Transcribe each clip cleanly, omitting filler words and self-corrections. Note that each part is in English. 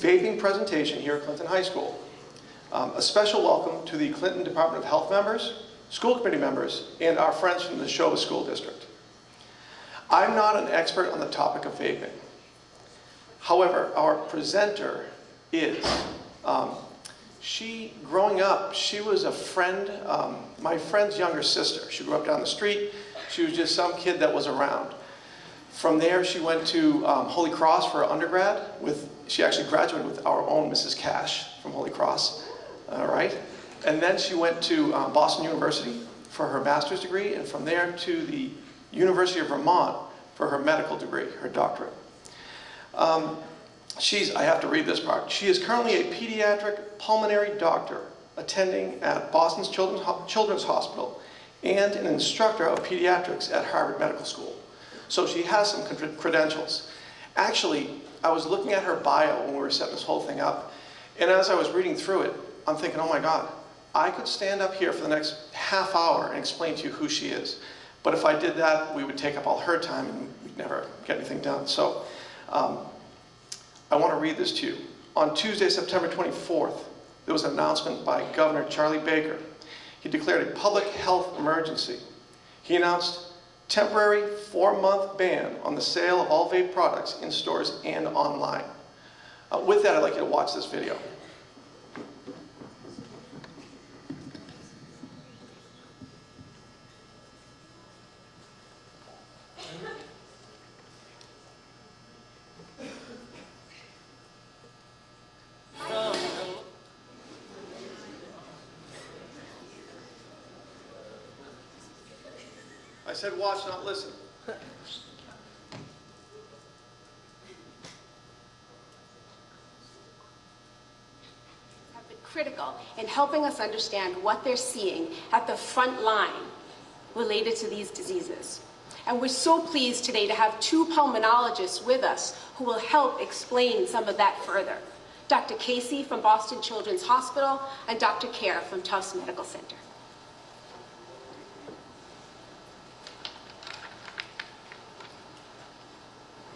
vaping presentation here at Clinton High School. A special welcome to the Clinton Department of Health members, school committee members, and our friends from the Neshoba School District. I'm not an expert on the topic of vaping. However, our presenter is. Growing up, she was a friend, my friend's younger sister. She grew up down the street. She was just some kid that was around. From there, she went to Holy Cross for her undergrad. She actually graduated with our own Mrs. Cash from Holy Cross, all right? And then she went to Boston University for her master's degree, and from there to the University of Vermont for her medical degree, her doctorate. I have to read this part. She is currently a pediatric pulmonary doctor attending at Boston's Children's Hospital and an instructor of pediatrics at Harvard Medical School. So she has some credentials. Actually, I was looking at her bio when we were setting this whole thing up, and as I was reading through it, I'm thinking, oh my God, I could stand up here for the next half hour and explain to you who she is. But if I did that, we would take up all her time and we'd never get anything done. So I want to read this to you. On Tuesday, September 24th, there was an announcement by Governor Charlie Baker. He declared a public health emergency. He announced temporary 4-month ban on the sale of all vape products in stores and online. With that, I'd like you to watch this video. I said watch, not listen. Have been critical in helping us understand what they're seeing at the front line related to these diseases. And we're so pleased today to have 2 pulmonologists with us who will help explain some of that further. Dr. Casey from Boston Children's Hospital and Dr. Kerr from Tufts Medical Center.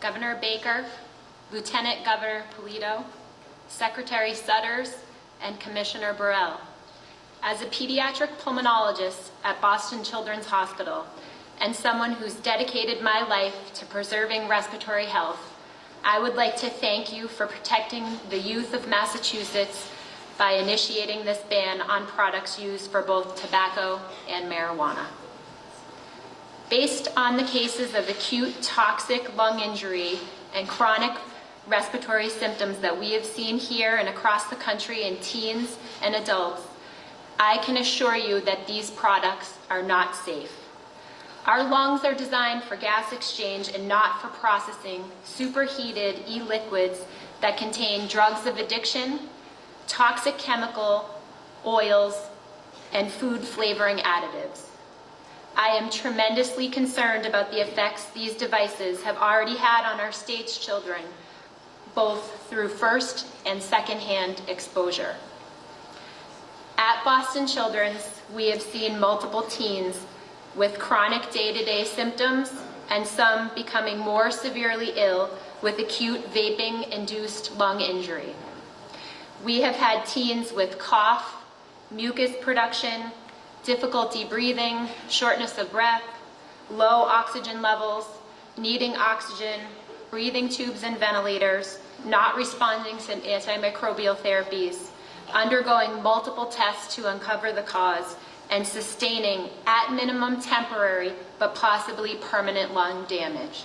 Governor Baker, Lieutenant Governor Polito, Secretary Sutters, and Commissioner Burrell. As a pediatric pulmonologist at Boston Children's Hospital and someone who's dedicated my life to preserving respiratory health, I would like to thank you for protecting the youth of Massachusetts by initiating this ban on products used for both tobacco and marijuana. Based on the cases of acute toxic lung injury and chronic respiratory symptoms that we have seen here and across the country in teens and adults, I can assure you that these products are not safe. Our lungs are designed for gas exchange and not for processing superheated e-liquids that contain drugs of addiction, toxic chemical, oils, and food flavoring additives. I am tremendously concerned about the effects these devices have already had on our state's children, both through first and second-hand exposure. At Boston Children's, we have seen multiple teens with chronic day-to-day symptoms and some becoming more severely ill with acute vaping-induced lung injury. We have had teens with cough, mucus production, difficulty breathing, shortness of breath, low oxygen levels, needing oxygen, breathing tubes and ventilators, not responding to antimicrobial therapies, undergoing multiple tests to uncover the cause, and sustaining, at minimum, temporary but possibly permanent lung damage.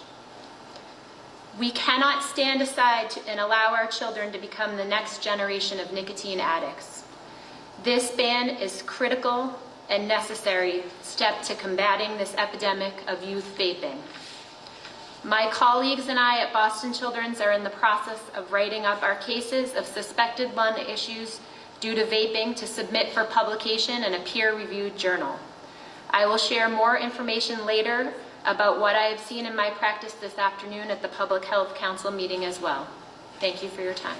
We cannot stand aside and allow our children to become the next generation of nicotine addicts. This ban is critical and necessary step to combating this epidemic of youth vaping. My colleagues and I at Boston Children's are in the process of writing up our cases of suspected lung issues due to vaping to submit for publication in a peer-reviewed journal. I will share more information later about what I have seen in my practice this afternoon at the Public Health Council meeting as well. Thank you for your time.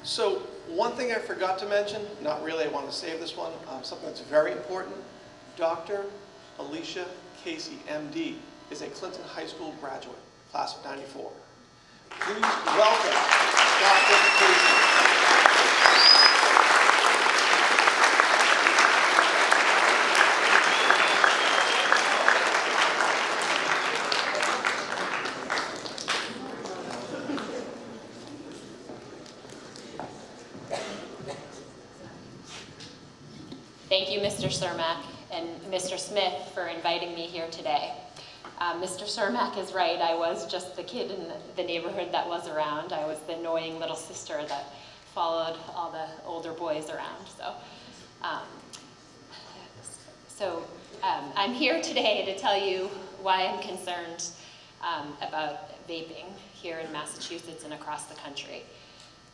So one thing I forgot to mention, not really, I want to save this one, something that's very important. Dr. Alicia Casey, MD, is a Clinton High School graduate, class of '94. Please welcome Dr. Casey. Thank you, Mr. Cermak and Mr. Smith, for inviting me here today. Mr. Cermak is right. I was just the kid in the neighborhood that was around. I was the annoying little sister that followed all the older boys around. I'm here today to tell you why I'm concerned about vaping here in Massachusetts and across the country.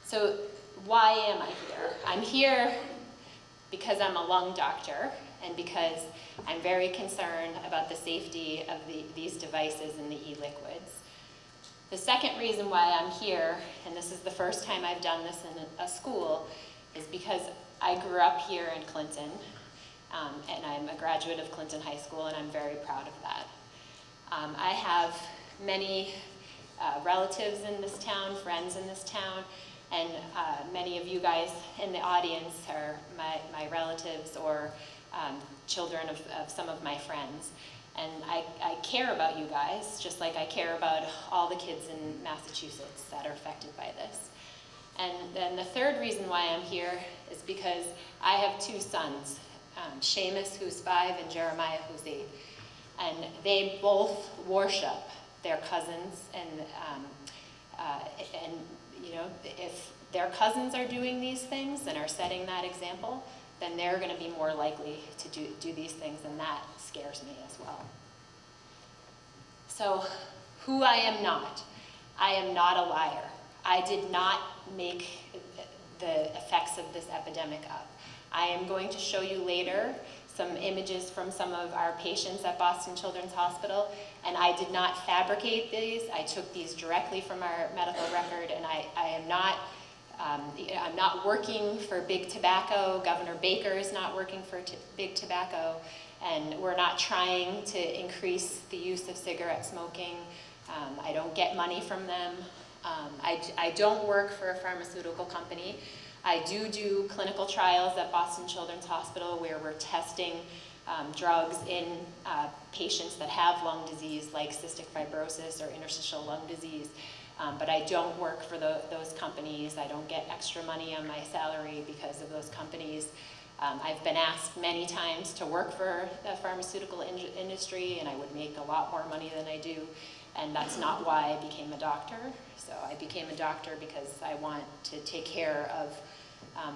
So why am I here? I'm here because I'm a lung doctor and because I'm very concerned about the safety of these devices and the e-liquids. The second reason why I'm here, and this is the first time I've done this in a school, is because I grew up here in Clinton, and I'm a graduate of Clinton High School, and I'm very proud of that. I have many relatives in this town, friends in this town, and many of you guys in the audience are my relatives or children of some of my friends. And I care about you guys, just like I care about all the kids in Massachusetts that are affected by this. And then the third reason why I'm here is because I have two sons, Seamus, who's 5, and Jeremiah, who's 8. And they both worship their cousins, and you know, if their cousins are doing these things and are setting that example, then they're going to be more likely to do these things, and that scares me as well. So, who I am not a liar. I did not make the effects of this epidemic up. I am going to show you later some images from some of our patients at Boston Children's Hospital, and I did not fabricate these. I took these directly from our medical record, and I'm not working for Big Tobacco. Governor Baker is not working for Big Tobacco, and we're not trying to increase the use of cigarette smoking. I don't get money from them. I don't work for a pharmaceutical company. I do clinical trials at Boston Children's Hospital where we're testing drugs in patients that have lung disease like cystic fibrosis or interstitial lung disease. But I don't work for those companies. I don't get extra money on my salary because of those companies. I've been asked many times to work for the pharmaceutical industry, and I would make a lot more money than I do, and that's not why I became a doctor. So I became a doctor because I want to take care of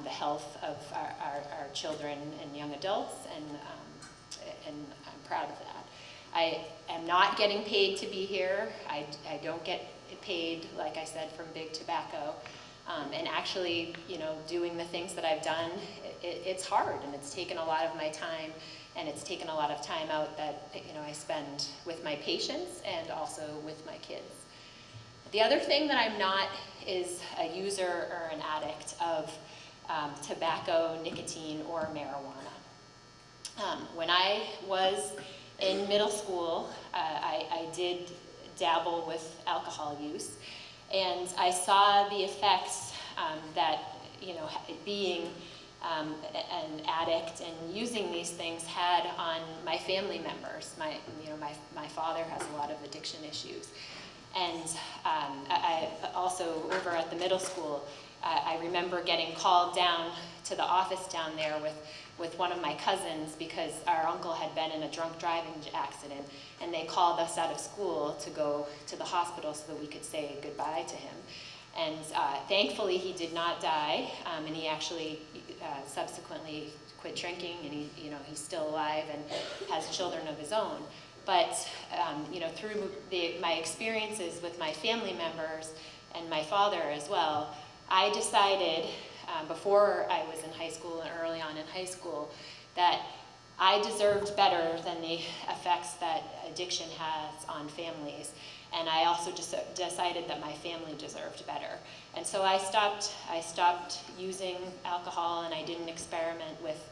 the health of our children and young adults, and I'm proud of that. I am not getting paid to be here. I don't get paid, like I said, from Big Tobacco. And actually, you know, doing the things that I've done, it's hard, and it's taken a lot of my time, and it's taken a lot of time out that, you know, I spend with my patients and also with my kids. The other thing that I'm not is a user or an addict of tobacco, nicotine, or marijuana. When I was in middle school, I did dabble with alcohol use, and I saw the effects that, you know, being an addict and using these things had on my family members. My father has a lot of addiction issues, and I also over at the middle school, I remember getting called down to the office down there with one of my cousins because our uncle had been in a drunk driving accident, and they called us out of school to go to the hospital so that we could say goodbye to him. And thankfully he did not die, and he actually subsequently quit drinking, and he's still alive and has children of his own. But through my experiences with my family members and my father as well, I decided before I was in high school and early on in high school that I deserved better than the effects that addiction has on families. And I also just decided that my family deserved better. And so I stopped using alcohol, and I didn't experiment with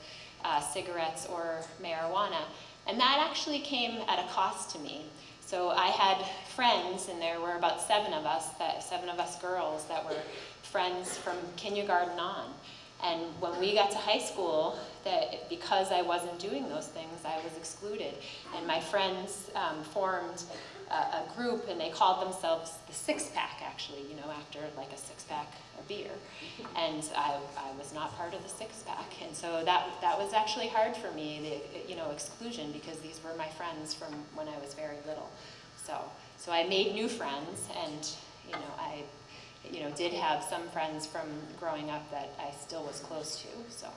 cigarettes or marijuana. And that actually came at a cost to me. So I had friends, and there were about seven of us girls that were friends from kindergarten on. And when we got to high school, that because I wasn't doing those things, I was excluded. And my friends formed a group, and they called themselves the Six Pack, actually, you know, after like a six-pack of beer. And I was not part of the Six Pack. And so that was actually hard for me, the, you know, exclusion, because these were my friends from when I was very little. So I made new friends, and, you know, I did have some friends from growing up that I still was close to, so.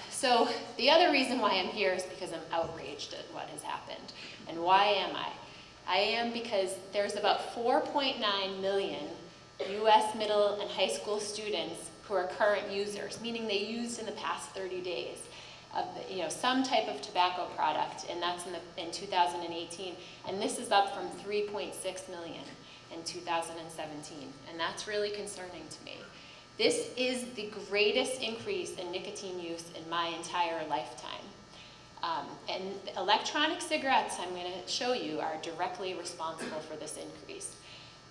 So the other reason why I'm here is because I'm outraged at what has happened. And why am I? I am because there's about 4.9 million US middle and high school students who are current users, meaning they used in the past 30 days of the, you know, some type of tobacco product, and that's in 2018. And this is up from 3.6 million in 2017, and that's really concerning to me. This is the greatest increase in nicotine use in my entire lifetime. And electronic cigarettes, I'm going to show you, are directly responsible for this increase.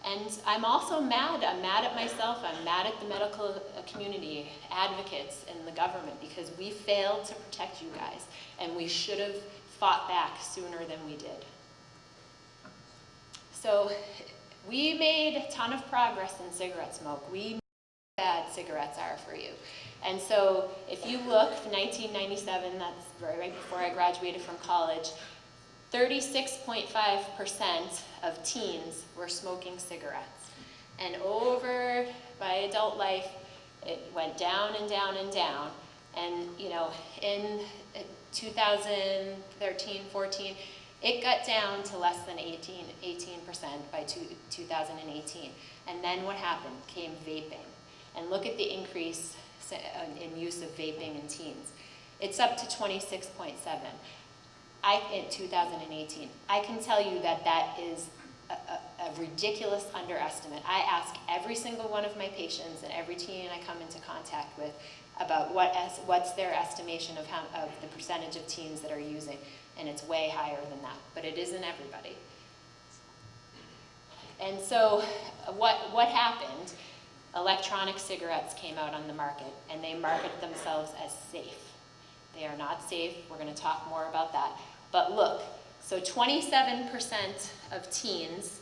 And I'm also mad. I'm mad at myself. I'm mad at the medical community, advocates, and the government, because we failed to protect you guys, and we should have fought back sooner than we did. So we made a ton of progress in cigarette smoke. We know how bad cigarettes are for you. And so if you look, 1997, that's right before I graduated from college, 36.5% of teens were smoking cigarettes. And over my adult life, it went down and down and down. And, you know, in 2013, 14, it got down to less than 18% by 2018. And then what happened? Came vaping. And look at the increase in use of vaping in teens. It's up to 26.7 in 2018. I can tell you that that is a ridiculous underestimate. I ask every single one of my patients and every teen I come into contact with about what's their estimation of the percentage of teens that are using, and it's way higher than that, but it isn't everybody. And so what happened? Electronic cigarettes came out on the market, and they market themselves as safe. They are not safe. We're going to talk more about that. But look, so 27% of teens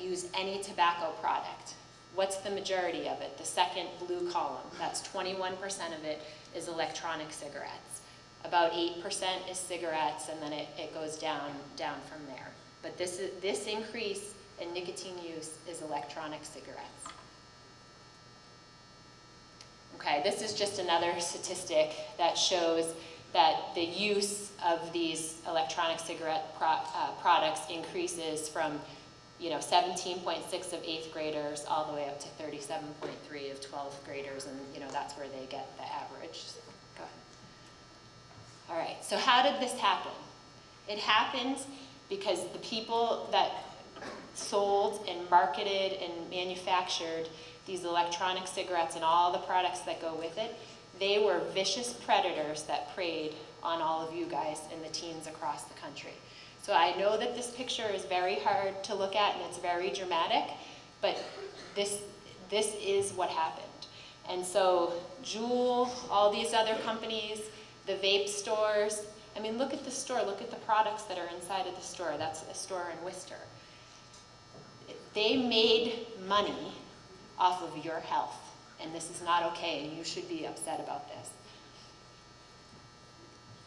use any tobacco product. What's the majority of it? The second blue column. That's 21% of it is electronic cigarettes. About 8% is cigarettes, and then it goes down from there. But this increase in nicotine use is electronic cigarettes. Okay, this is just another statistic that shows that the use of these electronic cigarette products increases from, you know, 17.6 of 8th graders all the way up to 37.3 of 12th graders, and, you know, that's where they get the average. Go ahead. All right, so how did this happen? It happened because the people that sold and marketed and manufactured these electronic cigarettes and all the products that go with it, they were vicious predators that preyed on all of you guys and the teens across the country. So I know that this picture is very hard to look at and it's very dramatic, but this is what happened. And so Juul, all these other companies, the vape stores, I mean, look at the store, look at the products that are inside of the store. That's a store in Worcester. They made money off of your health, and this is not okay, and you should be upset about this.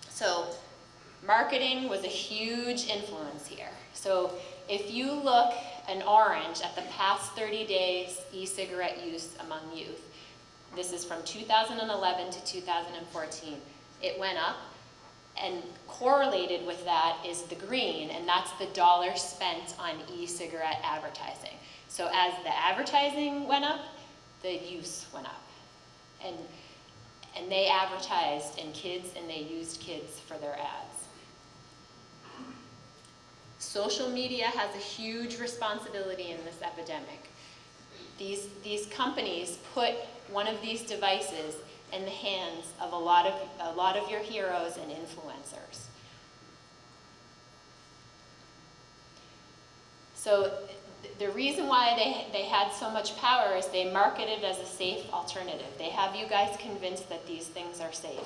So marketing was a huge influence here. So if you look in orange at the past 30 days e-cigarette use among youth, this is from 2011 to 2014, it went up, and correlated with that is the green, and that's the dollars spent on e-cigarette advertising. So as the advertising went up, the use went up. And they advertised in kids, and they used kids for their ads. Social media has a huge responsibility in this epidemic. These companies put one of these devices in the hands of a lot of your heroes and influencers. So the reason why they had so much power is they marketed as a safe alternative. They have you guys convinced that these things are safe.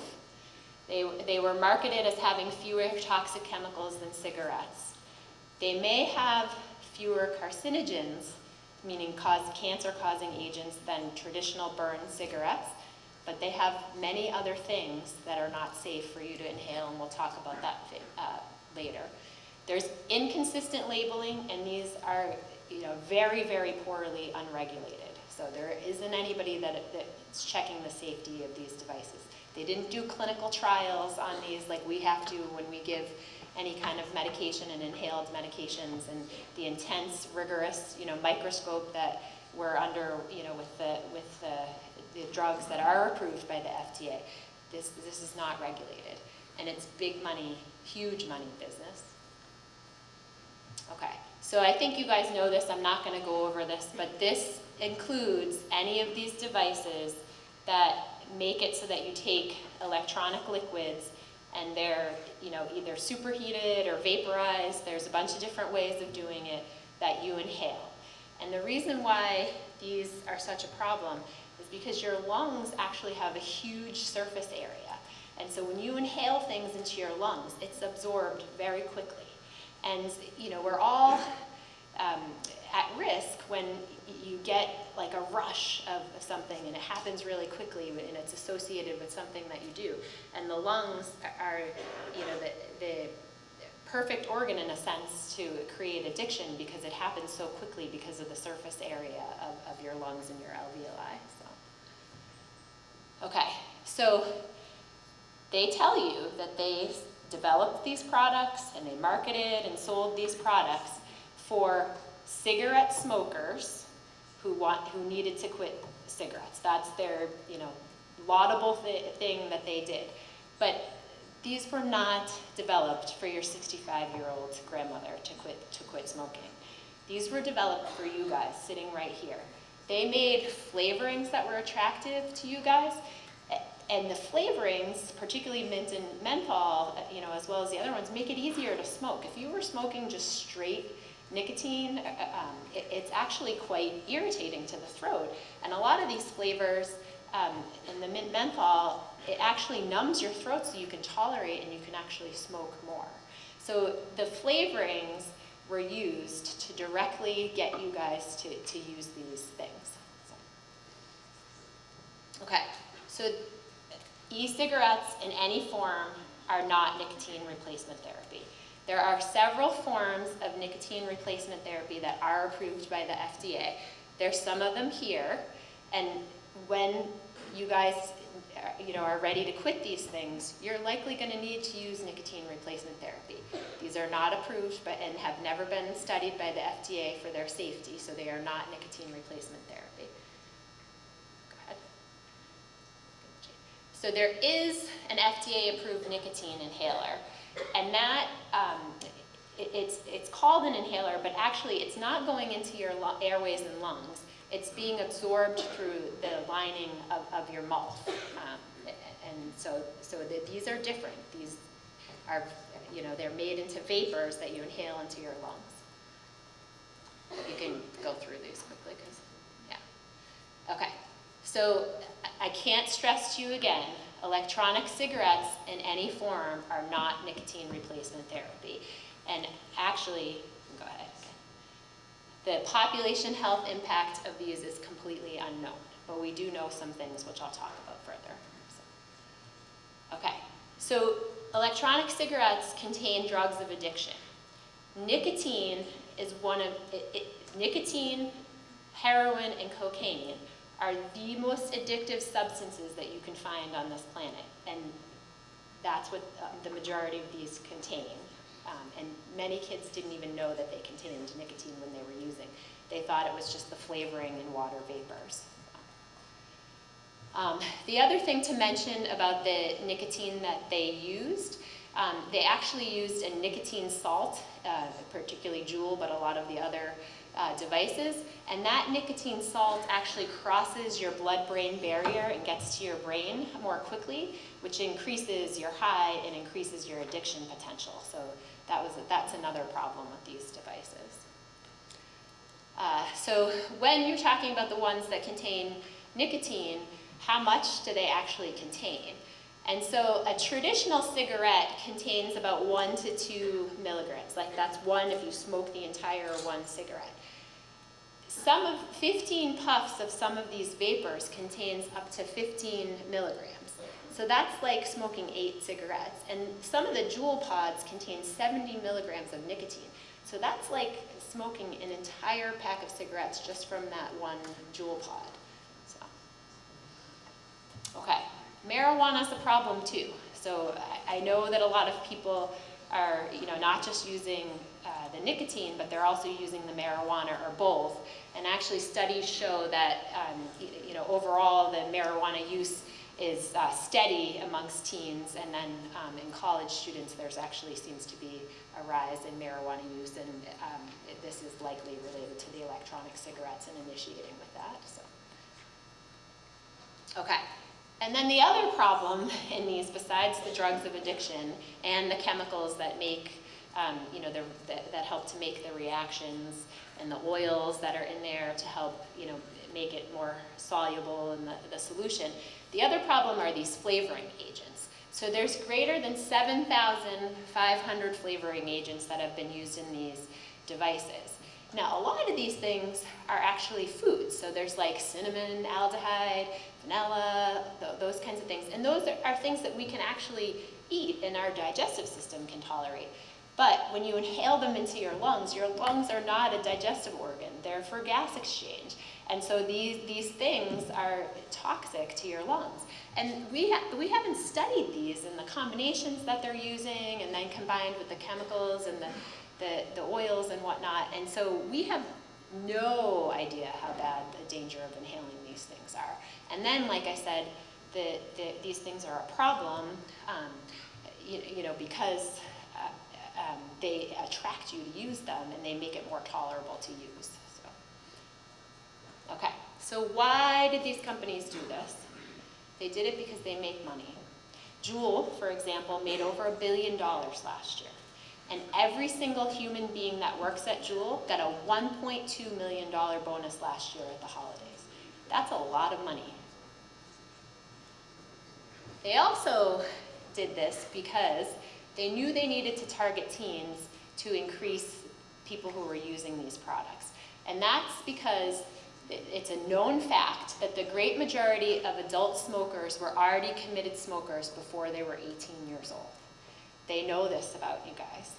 They were marketed as having fewer toxic chemicals than cigarettes. They may have fewer carcinogens, meaning cancer-causing agents, than traditional burn cigarettes, but they have many other things that are not safe for you to inhale, and we'll talk about that later. There's inconsistent labeling, and these are very, very poorly unregulated. So there isn't anybody that's checking the safety of these devices. They didn't do clinical trials on these like we have to when we give any kind of medication and inhaled medications, and the intense, rigorous, microscope that we're under, with the drugs that are approved by the FDA. This is not regulated, and it's big money, huge money business. Okay, so I think you guys know this. I'm not going to go over this, but this includes any of these devices that make it so that you take electronic liquids and they're either superheated or vaporized. There's a bunch of different ways of doing it that you inhale. And the reason why these are such a problem is because your lungs actually have a huge surface area. And so when you inhale things into your lungs, it's absorbed very quickly. And we're all at risk when you get like a rush of something and it happens really quickly and it's associated with something that you do. And the lungs are the perfect organ in a sense to create addiction because it happens so quickly because of the surface area of your lungs and your alveoli. Okay, so they tell you that they developed these products and they marketed and sold these products for cigarette smokers who needed to quit cigarettes. That's their laudable thing that they did. But these were not developed for your 65-year-old grandmother to quit smoking. These were developed for you guys sitting right here. They made flavorings that were attractive to you guys. And the flavorings, particularly mint and menthol, as well as the other ones, make it easier to smoke. If you were smoking just straight nicotine, it's actually quite irritating to the throat. And a lot of these flavors, in the mint menthol, it actually numbs your throat so you can tolerate and you can actually smoke more. So the flavorings were used to directly get you guys to use these things. Okay, so e-cigarettes in any form are not nicotine replacement therapy. There are several forms of nicotine replacement therapy that are approved by the FDA. There's some of them here, and when you guys are ready to quit these things, you're likely going to need to use nicotine replacement therapy. These are not approved and have never been studied by the FDA for their safety, so they are not nicotine replacement therapy. So there is an FDA-approved nicotine inhaler, and that it's called an inhaler, but actually it's not going into your airways and lungs. It's being absorbed through the lining of your mouth, and so these are different. These are they're made into vapors that you inhale into your lungs. You can go through these quickly because okay. So I can't stress to you again, electronic cigarettes in any form are not nicotine replacement therapy. And actually, go ahead. The population health impact of these is completely unknown, but we do know some things which I'll talk about further. Okay, so electronic cigarettes contain drugs of addiction. Nicotine is nicotine, heroin, and cocaine are the most addictive substances that you can find on this planet, and that's what the majority of these contain. And many kids didn't even know that they contained nicotine when they were using. They thought it was just the flavoring in water vapors. The other thing to mention about the nicotine that they used, they actually used a nicotine salt, particularly Juul, but a lot of the other devices, and that nicotine salt actually crosses your blood-brain barrier and gets to your brain more quickly, which increases your high and increases your addiction potential. So that's another problem with these devices. So when you're talking about the ones that contain nicotine, how much do they actually contain? And so a traditional cigarette contains about 1 to 2 milligrams. Like that's one if you smoke the entire one cigarette. 15 puffs of some of these vapors contains up to 15 milligrams. So that's like smoking 8 cigarettes. And some of the Juul pods contain 70 milligrams of nicotine. So that's like smoking an entire pack of cigarettes just from that one Juul pod. So, okay, marijuana's a problem too. So I know that a lot of people are, not just using the nicotine, but they're also using the marijuana or both. And actually, studies show that, overall, the marijuana use is steady amongst teens, and then in college students, there's actually seems to be a rise in marijuana use, and this is likely related to the electronic cigarettes and initiating with that. So, okay. And then the other problem in these, besides the drugs of addiction and the chemicals that make, that help to make the reactions, and the oils that are in there to help, make it more soluble in the solution. The other problem are these flavoring agents. So there's greater than 7,500 flavoring agents that have been used in these devices. Now, a lot of these things are actually foods. So there's like cinnamon, aldehyde, vanilla, those kinds of things. And those are things that we can actually eat and our digestive system can tolerate. But when you inhale them into your lungs are not a digestive organ. They're for gas exchange. And so these things are toxic to your lungs. And we haven't studied these and the combinations that they're using, and then combined with the chemicals and the oils and whatnot. And so we have no idea how bad the danger of inhaling these things are. And then, like I said, these things are a problem, because they attract you to use them, and they make it more tolerable to use. Okay, so why did these companies do this? They did it because they make money. Juul, for example, made over $1 billion last year. And every single human being that works at Juul got a $1.2 million bonus last year at the holidays. That's a lot of money. They also did this because they knew they needed to target teens to increase people who were using these products. And that's because it's a known fact that the great majority of adult smokers were already committed smokers before they were 18 years old. They know this about you guys.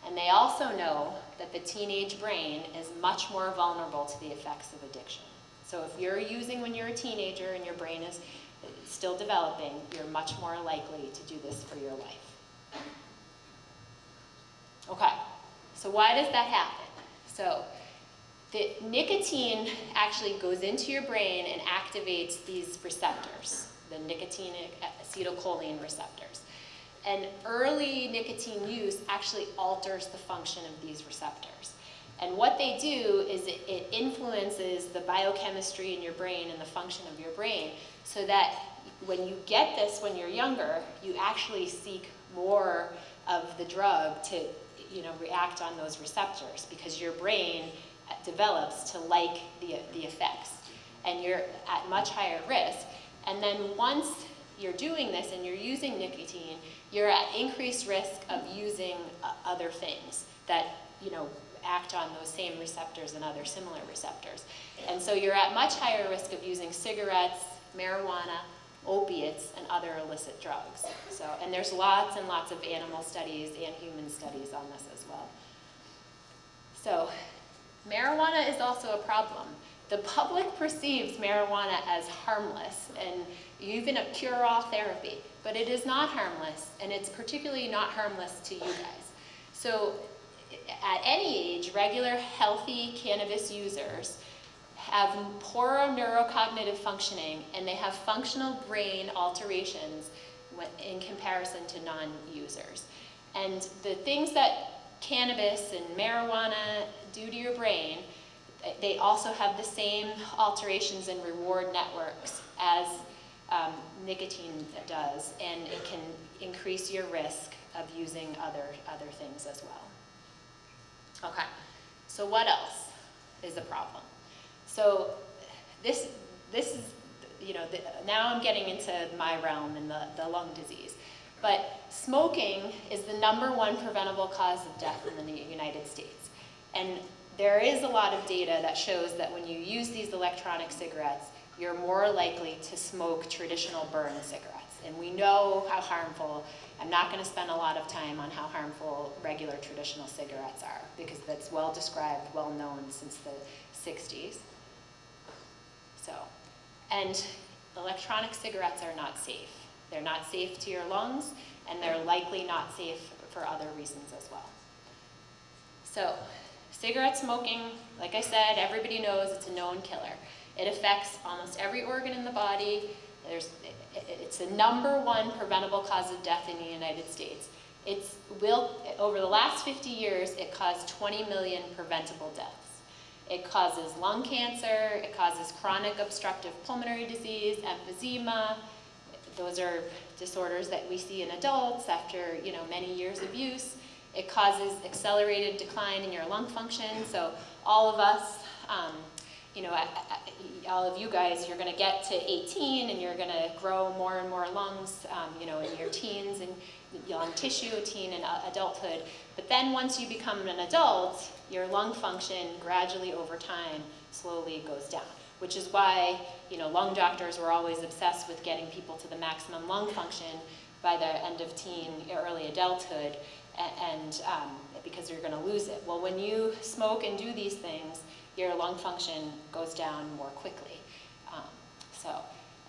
And they also know that the teenage brain is much more vulnerable to the effects of addiction. So if you're using when you're a teenager and your brain is still developing, you're much more likely to do this for your life. Okay, so why does that happen? So the nicotine actually goes into your brain and activates these receptors, the nicotine acetylcholine receptors. And early nicotine use actually alters the function of these receptors. And what they do is it influences the biochemistry in your brain and the function of your brain, so that when you get this when you're younger, you actually seek more of the drug to react on those receptors, because your brain develops to like the effects, and you're at much higher risk. And then once you're doing this and you're using nicotine, you're at increased risk of using other things that act on those same receptors and other similar receptors. And so you're at much higher risk of using cigarettes, marijuana, opiates, and other illicit drugs. So, and there's lots and lots of animal studies and human studies on this as well. So marijuana is also a problem. The public perceives marijuana as harmless and even a cure-all therapy, but it is not harmless, and it's particularly not harmless to you guys. So at any age, regular healthy cannabis users have poorer neurocognitive functioning, and they have functional brain alterations in comparison to non-users. And the things that cannabis and marijuana do to your brain, they also have the same alterations in reward networks as nicotine does, and it can increase your risk of using other things as well. Okay, So what else is a problem? So this is, you know, now I'm getting into my realm in the lung disease. But smoking is the #1 preventable cause of death in the United States. And there is a lot of data that shows that when you use these electronic cigarettes, you're more likely to smoke traditional burn cigarettes. And we know how harmful, I'm not going to spend a lot of time on how harmful regular traditional cigarettes are, because that's well described, well known since the 60s. So, and electronic cigarettes are not safe. They're not safe to your lungs, and they're likely not safe for other reasons as well. So, cigarette smoking, like I said, everybody knows it's a known killer. It affects almost every organ in the body. It's the #1 preventable cause of death in the United States. Over the last 50 years, it caused 20 million preventable deaths. It causes lung cancer, it causes chronic obstructive pulmonary disease, emphysema. Those are disorders that we see in adults after, you know, many years of use. It causes accelerated decline in your lung function. So all of us, you know, all of you guys, you're going to get to 18 and you're going to grow more and more lungs, you know, in your teens and lung tissue, teen and adulthood. But then once you become an adult, your lung function gradually over time slowly goes down, which is why, you know, lung doctors were always obsessed with getting people to the maximum lung function by the end of teen, early adulthood, and because you're going to lose it. Well, when you smoke and do these things, your lung function goes down more quickly.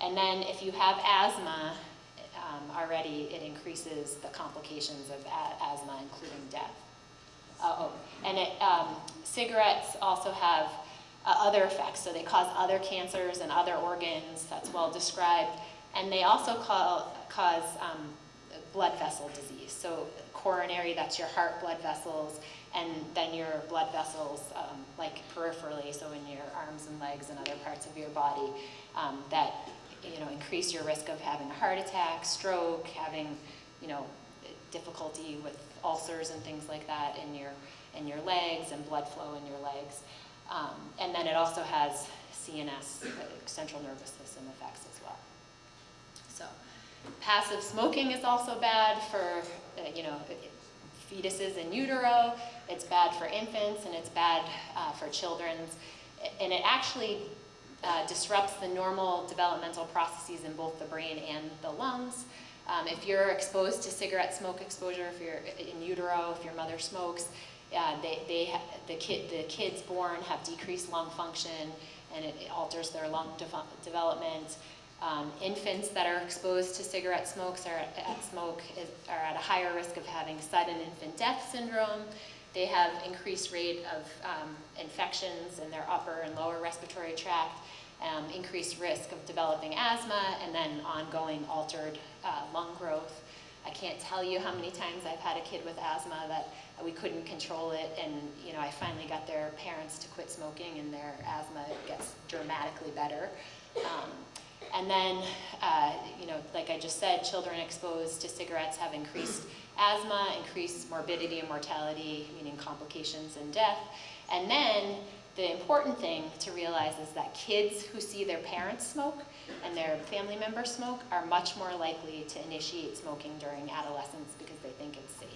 And then if you have asthma, already it increases the complications of asthma, including death. Cigarettes also have other effects, so they cause other cancers and other organs, that's well described, and they also cause blood vessel disease. So coronary, that's your heart blood vessels, and then your blood vessels like peripherally, so in your arms and legs and other parts of your body, that, you know, increase your risk of having a heart attack, stroke, having, you know, difficulty with ulcers and things like that in your legs, and blood flow in your legs. And then it also has CNS, central nervous system effects as well. So passive smoking is also bad for, you know, fetuses in utero. It's bad for infants, and it's bad for children. And it actually disrupts the normal developmental processes in both the brain and the lungs. If you're exposed to cigarette smoke exposure, if you're in utero, if your mother smokes, the kids born have decreased lung function, and it alters their lung development. Infants that are exposed to cigarette smoke are at a higher risk of having sudden infant death syndrome. They have increased rate of infections in their upper and lower respiratory tract, increased risk of developing asthma, and then ongoing altered lung growth. I can't tell you how many times I've had a kid with asthma that we couldn't control it, and, you know, I finally got their parents to quit smoking, and their asthma gets dramatically better. And then, you know, like I just said, children exposed to cigarettes have increased asthma, increased morbidity and mortality, meaning complications and death. And then the important thing to realize is that kids who see their parents smoke and their family members smoke are much more likely to initiate smoking during adolescence because they think it's safe.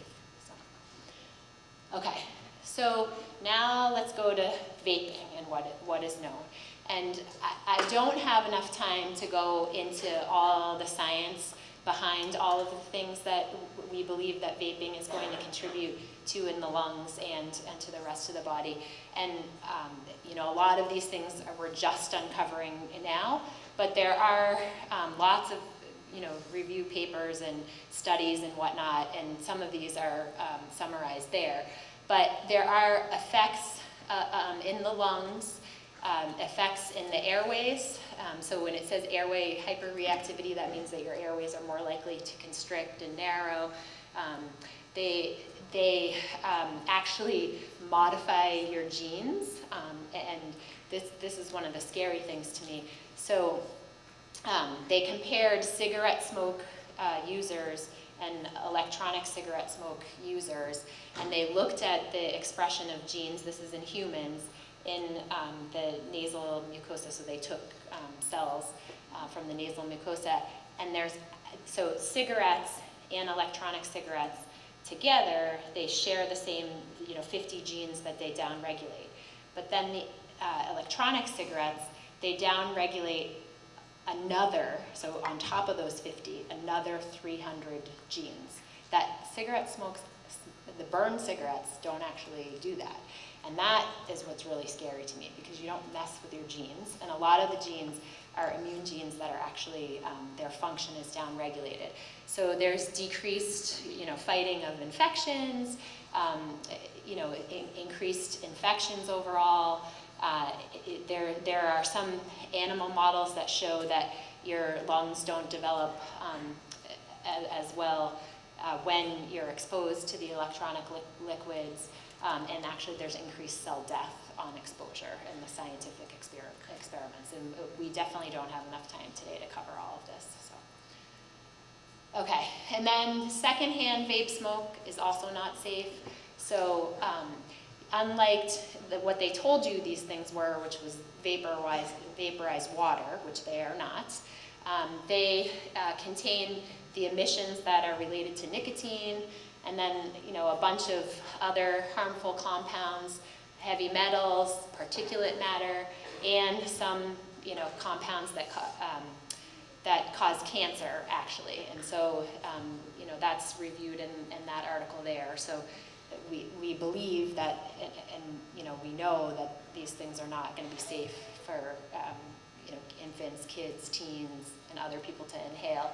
So, okay, so now let's go to vaping and what is known. And I don't have enough time to go into all the science behind all of the things that we believe that vaping is going to contribute to in the lungs and to the rest of the body. And you know, a lot of these things we're just uncovering now, but there are lots of, you know, review papers and studies and whatnot, and some of these are summarized there. But there are effects in the lungs, effects in the airways. So when it says airway hyperreactivity, that means that your airways are more likely to constrict and narrow. They actually modify your genes, and this is one of the scary things to me. So they compared cigarette smoke users and electronic cigarette smoke users, and they looked at the expression of genes, this is in humans, in the nasal mucosa, so they took cells from the nasal mucosa, and so cigarettes and electronic cigarettes together, they share the same 50 genes that they downregulate. But then the electronic cigarettes, they downregulate another, so on top of those 50, another 300 genes. That the burned cigarettes don't actually do that. And that is what's really scary to me, because you don't mess with your genes. And a lot of the genes are immune genes that are actually, their function is downregulated. So there's decreased, fighting of infections, increased infections overall. There are some animal models that show that your lungs don't develop as well when you're exposed to the electronic liquids, and actually there's increased cell death on exposure in the scientific experiments, and we definitely don't have enough time today to cover all of this. So. Okay, and then secondhand vape smoke is also not safe. So unlike what they told you these things were, which was vaporized water, which they are not, they contain the emissions that are related to nicotine, and then a bunch of other harmful compounds, heavy metals, particulate matter, and some compounds that cause cancer actually. And so that's reviewed in that article there. So we believe that, and we know that these things are not going to be safe for infants, kids, teens, and other people to inhale.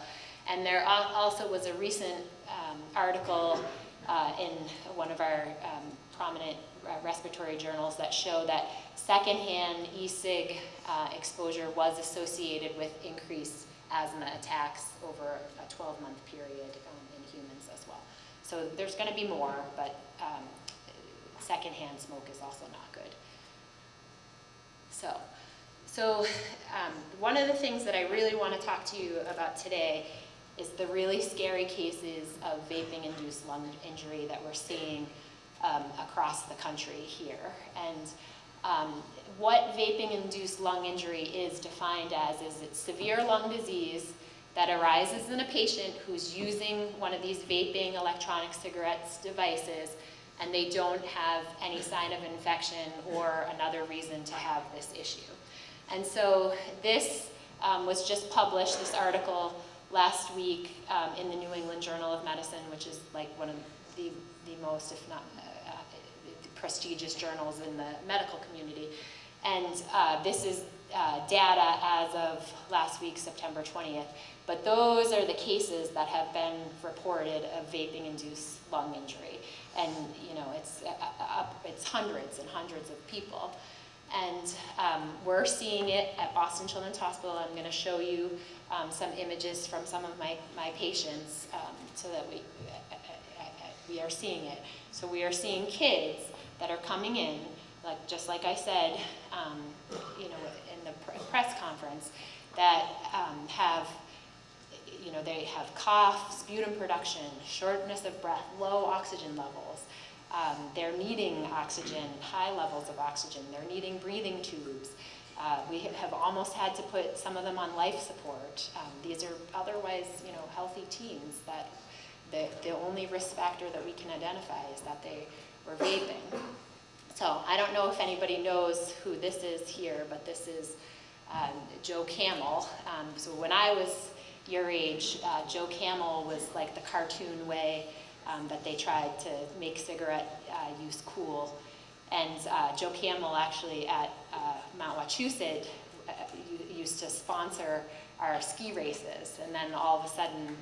And there also was a recent article in one of our prominent respiratory journals that show that secondhand e-cig exposure was associated with increased asthma attacks over a 12-month period in humans as well. So there's going to be more, but secondhand smoke is also not good. So one of the things that I really want to talk to you about today is the really scary cases of vaping-induced lung injury that we're seeing across the country here. And what vaping-induced lung injury is defined as is it's severe lung disease that arises in a patient who's using one of these vaping electronic cigarettes devices, and they don't have any sign of infection or another reason to have this issue. And so this was just published, this article, last week in the New England Journal of Medicine, which is like one of the most, if not prestigious journals in the medical community. And this is data as of last week, September 20th. But those are the cases that have been reported of vaping-induced lung injury. And it's hundreds and hundreds of people. And we're seeing it at Boston Children's Hospital. I'm going to show you some images from some of my patients so that we are seeing it. So we are seeing kids that are coming in, just like I said, in the press conference, that they have cough, sputum production, shortness of breath, low oxygen levels. They're needing oxygen, high levels of oxygen. They're needing breathing tubes. We have almost had to put some of them on life support. These are otherwise, healthy teens that the only risk factor that we can identify is that they were vaping. So I don't know if anybody knows who this is here, but this is Joe Camel. So when I was your age, Joe Camel was like the cartoon way that they tried to make cigarette use cool. And Joe Camel actually at Mount Wachusett used to sponsor our ski races. And then all of a sudden,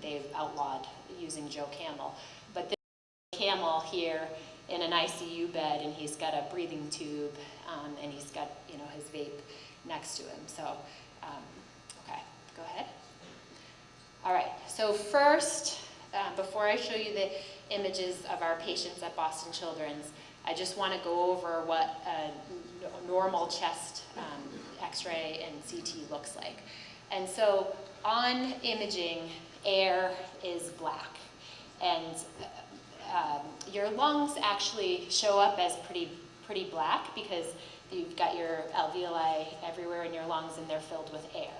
they've outlawed using Joe Camel. But this Camel here in an ICU bed, and he's got a breathing tube, and he's got, his vape next to him. So, okay, go ahead. All right, so first, before I show you the images of our patients at Boston Children's, I just want to go over what a normal chest x-ray and CT looks like. And so on imaging air is black. And your lungs actually show up as pretty black because you've got your alveoli everywhere in your lungs and they're filled with air.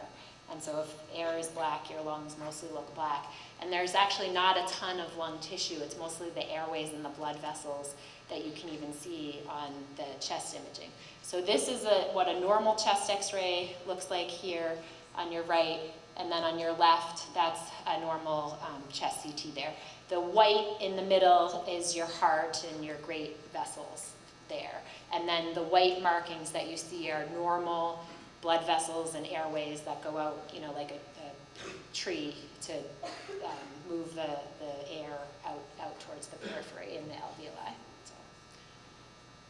And so if air is black, your lungs mostly look black. And there's actually not a ton of lung tissue. It's mostly the airways and the blood vessels that you can even see on the chest imaging. So this is what a normal chest x-ray looks like here on your right, and then on your left, that's a normal chest CT there. The white in the middle is your heart and your great vessels there. And then the white markings that you see are normal blood vessels and airways that go out, you know, like a tree to move the air out towards the periphery in the alveoli. So,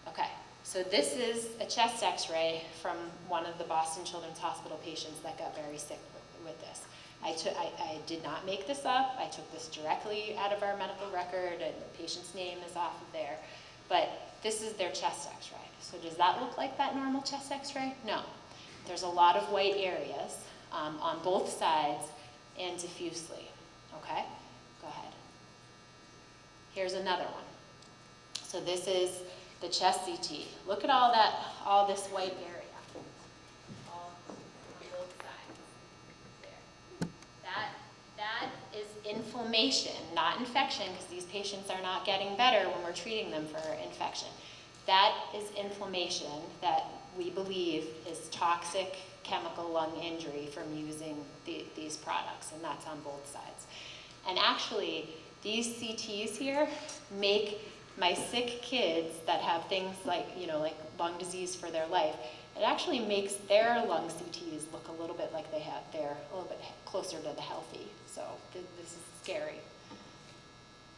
okay, so this is a chest x-ray from one of the Boston Children's Hospital patients that got very sick with this. I did not make this up. I took this directly out of our medical record, and the patient's name is off of there. But this is their chest x-ray. So does that look like that normal chest x-ray? No. There's a lot of white areas on both sides and diffusely. Okay? Go ahead. Here's another one. So this is the chest CT. Look at all this white area. All on both sides. There. That is inflammation, not infection, because these patients are not getting better when we're treating them for infection. That is inflammation that we believe is toxic chemical lung injury from using these products, and that's on both sides. And actually, these CTs here make my sick kids that have things like, you know, like lung disease for their life, it actually makes their lung CTs look a little bit like they're a little bit closer to the healthy. So this is scary.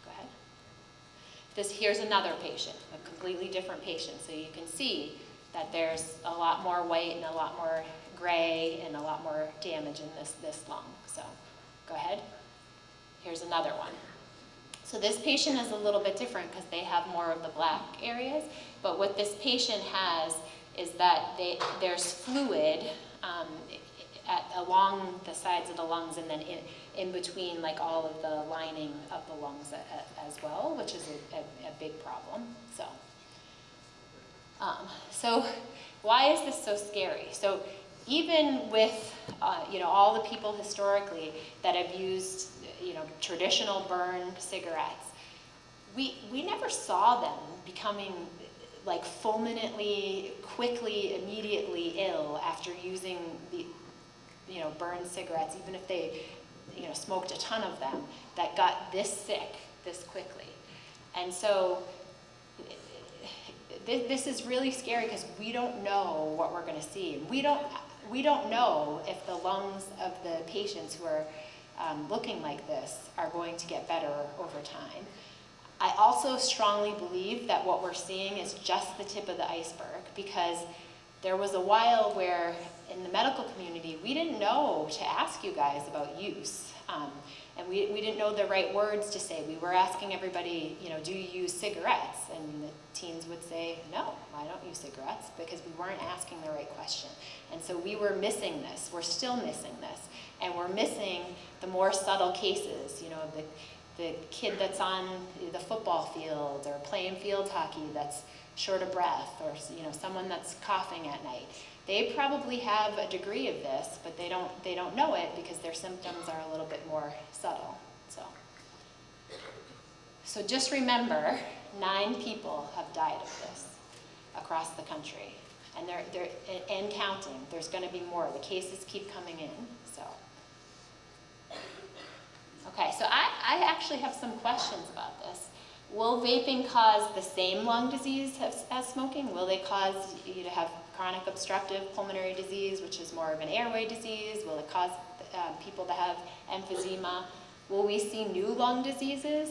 Go ahead. Here's another patient, a completely different patient. So you can see that there's a lot more white and a lot more gray and a lot more damage in this lung. So go ahead. Here's another one. So this patient is a little bit different because they have more of the black areas, but what this patient has is that there's fluid along the sides of the lungs and then in between, like all of the lining of the lungs as well, which is a big problem. So why is this so scary? So even with all the people historically that have used traditional burn cigarettes, we never saw them becoming like fulminantly, quickly, immediately ill after using the burn cigarettes, even if they smoked a ton of them, that got this sick this quickly. And so this is really scary because we don't know what we're going to see. We don't know if the lungs of the patients who are looking like this are going to get better over time. I also strongly believe that what we're seeing is just the tip of the iceberg, because there was a while where in the medical community we didn't know to ask you guys about use. And we didn't know the right words to say. We were asking everybody, do you use cigarettes? And the teens would say, no, I don't use cigarettes, because we weren't asking the right question. And so we were missing this. We're still missing this. And we're missing the more subtle cases, the kid that's on the football field or playing field hockey that's short of breath, or someone that's coughing at night. They probably have a degree of this, but they don't know it because their symptoms are a little bit more subtle. So just remember, 9 people have died of this across the country, and they're and counting. There's going to be more. The cases keep coming in. Okay, so I actually have some questions about this. Will vaping cause the same lung disease as smoking? Will they cause you to have chronic obstructive pulmonary disease, which is more of an airway disease? Will it cause people to have emphysema? Will we see new lung diseases?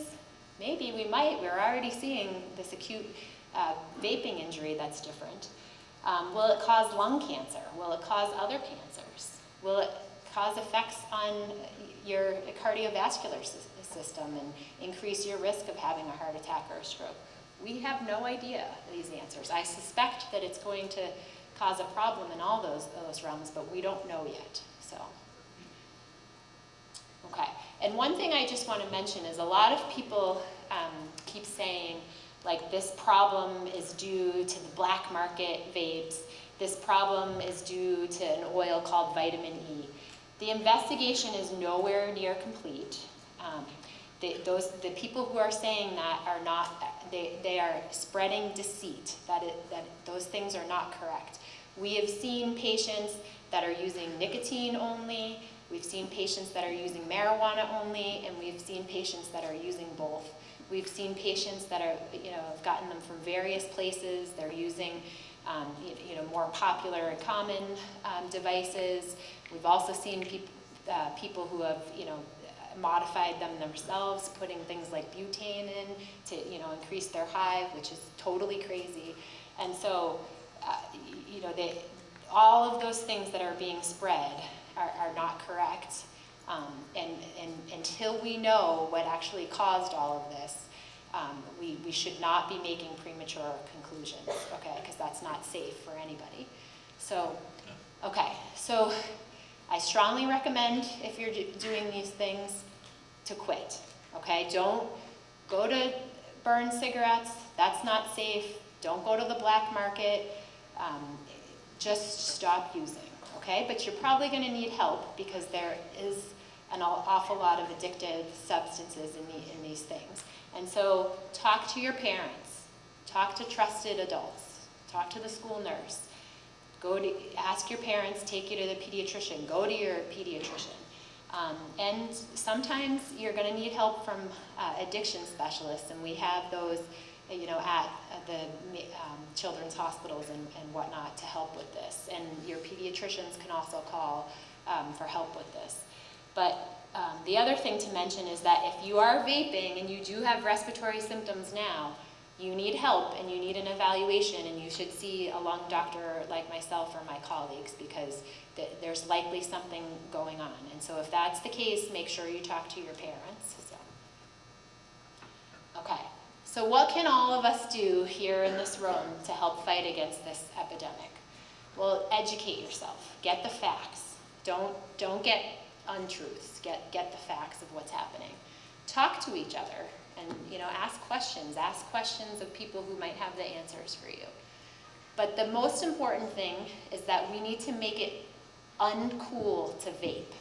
Maybe we might. We're already seeing this acute vaping injury that's different. Will it cause lung cancer? Will it cause other cancers? Will it cause effects on your cardiovascular system and increase your risk of having a heart attack or a stroke? We have no idea these answers. I suspect that it's going to cause a problem in all those realms, but we don't know yet. Okay, And one thing I just want to mention is a lot of people keep saying, like, this problem is due to the black market vapes. This problem is due to an oil called vitamin E. The investigation is nowhere near complete. The people who are saying that are not, they are spreading deceit, that those things are not correct. We have seen patients that are using nicotine only, we've seen patients that are using marijuana only, and we've seen patients that are using both. We've seen patients that are, have gotten them from various places. They're using, more popular and common devices. We've also seen people who have, modified them themselves, putting things like butane in to, increase their hive, which is totally crazy. And so, all of those things that are being spread are not correct. And until we know what actually caused all of this, we should not be making premature conclusions, okay? Because that's not safe for anybody. So, okay, so I strongly recommend, if you're doing these things, to quit, okay? Don't go to burn cigarettes. That's not safe. Don't go to the black market. Just stop using, okay? But you're probably going to need help because there is an awful lot of addictive substances in these things. And so talk to your parents. Talk to trusted adults. Talk to the school nurse. Ask your parents, take you to the pediatrician. Go to your pediatrician. And sometimes you're going to need help from addiction specialists, and we have those at the children's hospitals and whatnot to help with this. And your pediatricians can also call for help with this. But the other thing to mention is that if you are vaping and you do have respiratory symptoms now, you need help and you need an evaluation, and you should see a lung doctor like myself or my colleagues, because there's likely something going on. And so if that's the case, make sure you talk to your parents. Okay, so what can all of us do here in this room to help fight against this epidemic? Well, educate yourself. Get the facts. Don't get untruths. Get the facts of what's happening. Talk to each other. And ask questions of people who might have the answers for you. But the most important thing is that we need to make it uncool to vape.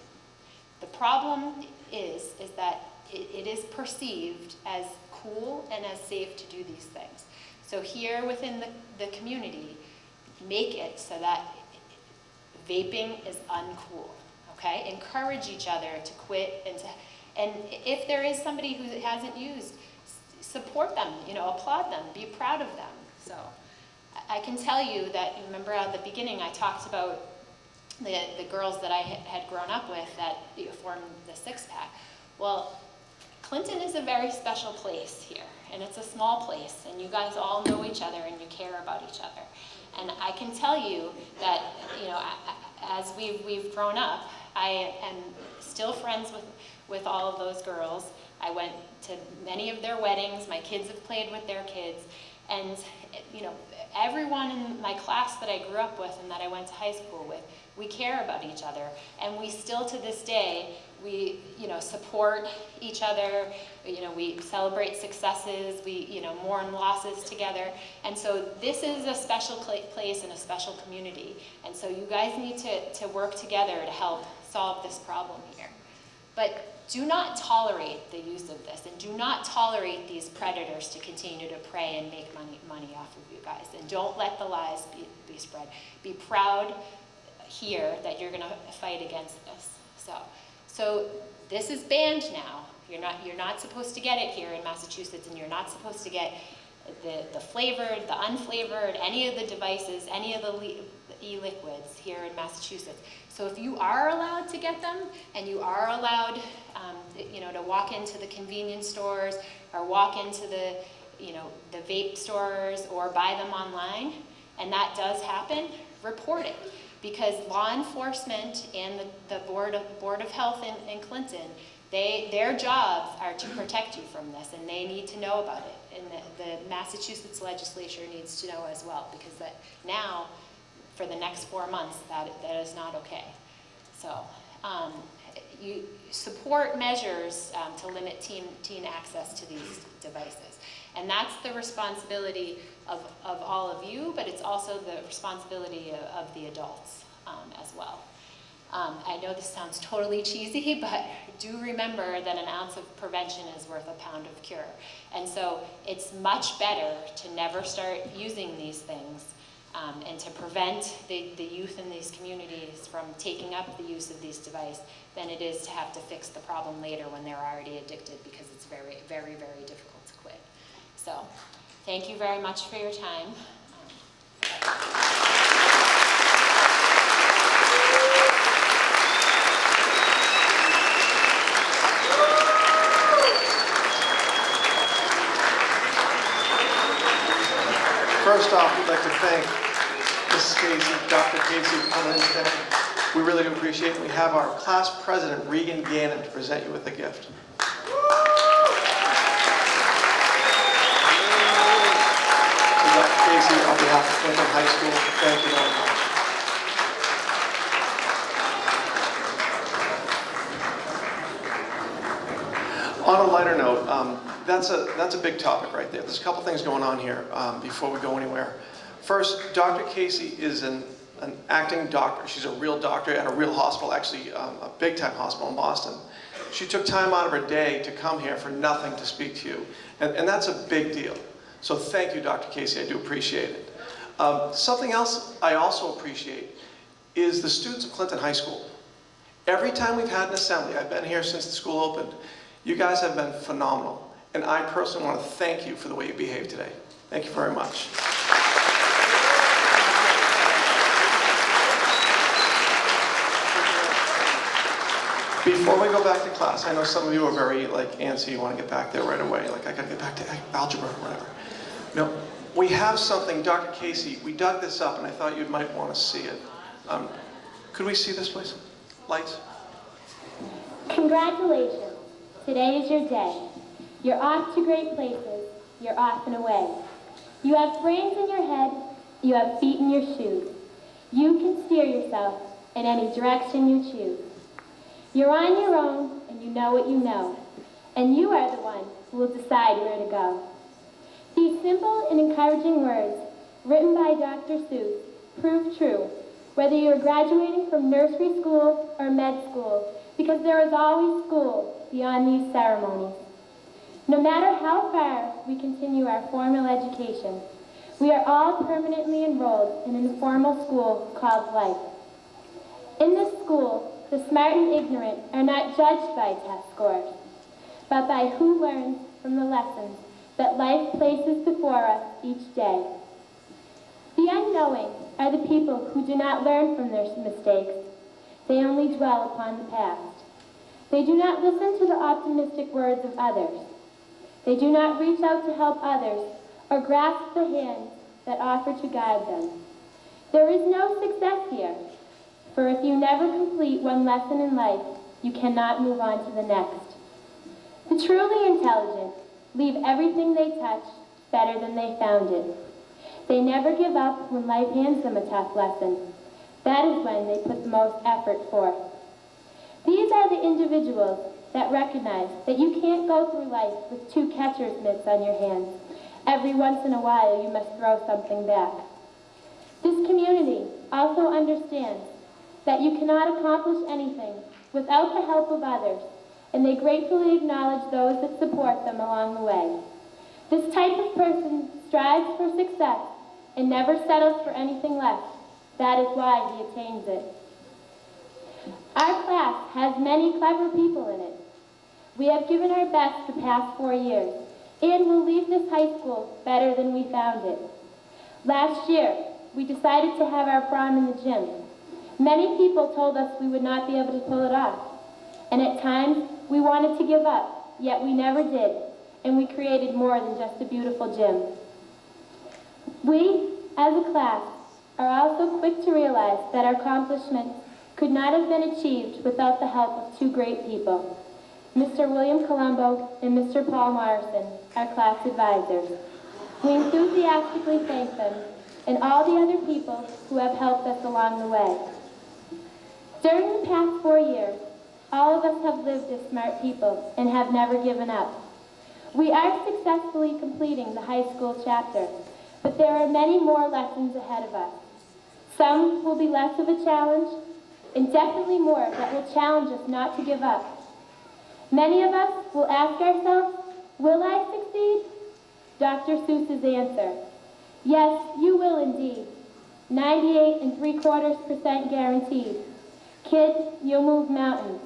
The problem is that it is perceived as cool and as safe to do these things. So here within the community, make it so that vaping is uncool, okay? Encourage each other to quit and if there is somebody who hasn't used, support them, applaud them, be proud of them. So I can tell you that, remember at the beginning I talked about the girls that I had grown up with that formed the six-pack. Well, Clinton is a very special place here, and it's a small place, and you guys all know each other and you care about each other. And I can tell you that, as we've grown up, I am still friends with all of those girls. I went to many of their weddings. My kids have played with their kids. And, everyone in my class that I grew up with and that I went to high school with, we care about each other. And we still, to this day, we, support each other. We celebrate successes. We, mourn losses together. And so this is a special place and a special community. And so you guys need to work together to help solve this problem here. But do not tolerate the use of this, and do not tolerate these predators to continue to prey and make money off of you guys. And don't let the lies be spread. Be proud here that you're going to fight against this. So this is banned now. You're not supposed to get it here in Massachusetts, and you're not supposed to get the flavored, the unflavored, any of the devices, any of the e-liquids here in Massachusetts. So if you are allowed to get them, and you are allowed, to walk into the convenience stores or walk into the vape stores or buy them online, and that does happen, report it. Because law enforcement and the Board of Health in Clinton, their jobs are to protect you from this, and they need to know about it. And the Massachusetts legislature needs to know as well, because that now, for the next 4 months, that is not okay. So, support measures to limit teen access to these devices. And that's the responsibility of all of you, but it's also the responsibility of the adults as well. I know this sounds totally cheesy, but do remember that an ounce of prevention is worth a pound of cure. And so it's much better to never start using these things and to prevent the youth in these communities from taking up the use of these devices than it is to have to fix the problem later when they're already addicted, because it's very, very, very difficult to quit. So thank you very much for your time. First off, we'd like to thank Mrs. Casey, Dr. Casey, for coming in today. We really do appreciate it. We have our class president, Regan Gannon, to present you with a gift. Dr. Casey, on behalf of Clinton High School, thank you very much. On a lighter note, that's a big topic right there. There's a couple things going on here before we go anywhere. First, Dr. Casey is an acting doctor. She's a real doctor at a real hospital, actually a big-time hospital in Boston. She took time out of her day to come here for nothing to speak to you, and that's a big deal. So thank you, Dr. Casey. I do appreciate it. Something else I also appreciate is the students of Clinton High School. Every time we've had an assembly, I've been here since the school opened, you guys have been phenomenal. And I personally want to thank you for the way you behaved today. Thank you very much. Before we go back to class, I know some of you are very antsy, you want to get back there right away. Like, I got to get back to algebra or whatever. No, we have something, Dr. Casey, we dug this up and I thought you might want to see it. Could we see this, please? Lights? Congratulations. Today is your day. You're off to great places. You're off and away. You have brains in your head. You have feet in your shoes. You can steer yourself in any direction you choose. You're on your own, and you know what you know. And you are the one who will decide where to go. These simple and encouraging words, written by Dr. Seuss, prove true, whether you're graduating from nursery school or med school, because there is always school beyond these ceremonies. No matter how far we continue our formal education, we are all permanently enrolled in an informal school called life. In this school, the smart and ignorant are not judged by test scores, but by who learns from the lessons that life places before us each day. The unknowing are the people who do not learn from their mistakes. They only dwell upon the past. They do not listen to the optimistic words of others. They do not reach out to help others or grasp the hand that offer to guide them. There is no success here, for if you never complete one lesson in life, you cannot move on to the next. The truly intelligent leave everything they touch better than they found it. They never give up when life hands them a tough lesson. That is when they put the most effort forth. These are the individuals that recognize that you can't go through life with two catcher's mitts on your hands. Every once in a while, you must throw something back. This community also understands that you cannot accomplish anything without the help of others, and they gratefully acknowledge those that support them along the way. This type of person strives for success and never settles for anything less. That is why he attains it. Our class has many clever people in it. We have given our best the past 4 years, and will leave this high school better than we found it. Last year, we decided to have our prom in the gym. Many people told us we would not be able to pull it off, and at times we wanted to give up, yet we never did, and we created more than just a beautiful gym. We, as a class, are also quick to realize that our accomplishments could not have been achieved without the help of two great people, Mr. William Colombo and Mr. Paul Morrison, our class advisors. We enthusiastically thank them and all the other people who have helped us along the way. During the past 4 years, All of us have lived as smart people and have never given up. We are successfully completing the high school chapter, but there are many more lessons ahead of us. Some will be less of a challenge, and definitely more that will challenge us not to give up. Many of us will ask ourselves, will I succeed? Dr. Seuss's answer, yes, you will indeed. 98.75% guaranteed. Kids, you'll move mountains.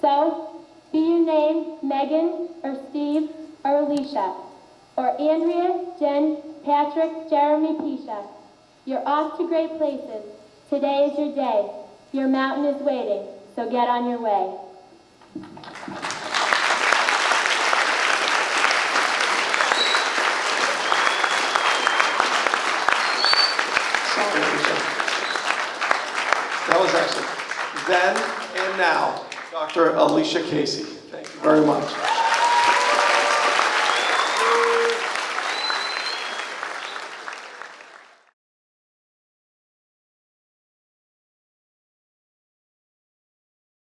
So, be your name Megan, or Steve, or Alicia, or Andrea, Jen, Patrick, Jeremy, Pisha. You're off to great places. Today is your day. Your mountain is waiting, so get on your way. Sorry, Alicia. That was excellent. Then and now, Dr. Alicia Casey. Thank you very much.